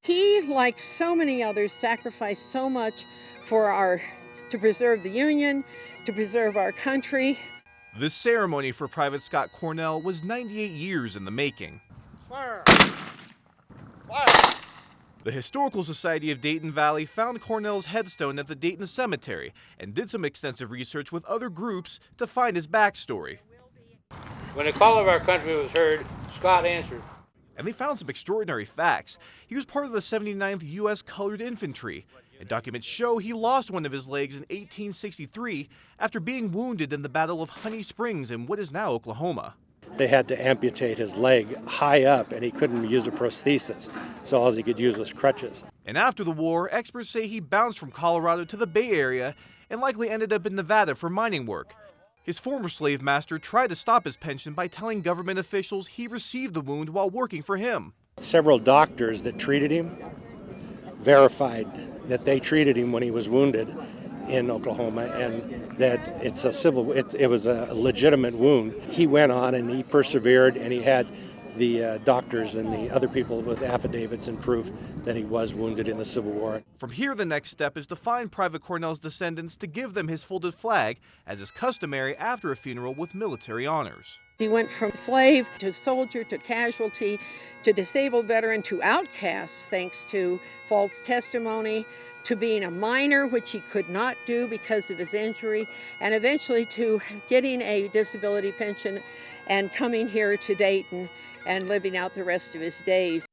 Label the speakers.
Speaker 1: He, like so many others, sacrificed so much to preserve the Union, to preserve our country.
Speaker 2: This ceremony for Private Scott Cornell was 98 years in the making.
Speaker 3: Fire.
Speaker 2: The Historical Society of Dayton Valley found Cornell's headstone at the Dayton Cemetery and did some extensive research with other groups to find his backstory.
Speaker 3: When the call of our country was heard, Scott answered.
Speaker 2: And they found some extraordinary facts. He was part of the 79th U.S. Colored Infantry, and documents show he lost one of his legs in 1863 after being wounded in the Battle of Honey Springs in what is now Oklahoma.
Speaker 4: They had to amputate his leg high up, and he couldn't use a prosthesis, so all he could use was crutches.
Speaker 2: And after the war, experts say he bounced from Colorado to the Bay Area and likely ended up in Nevada for mining work. His former slave master tried to stop his pension by telling government officials he received the wound while working for him.
Speaker 4: Several doctors that treated him verified that they treated him when he was wounded in Oklahoma, and that it was a legitimate wound. He went on and he persevered, and he had the doctors and the other people with affidavits and proof that he was wounded in the Civil War.
Speaker 2: From here, the next step is to find Private Cornell's descendants to give them his folded flag, as is customary after a funeral with military honors.
Speaker 1: He went from slave to soldier to casualty to disabled veteran to outcast thanks to false testimony, to being a miner, which he could not do because of his injury, and eventually to getting a disability pension and coming here to Dayton and living out the rest of his days.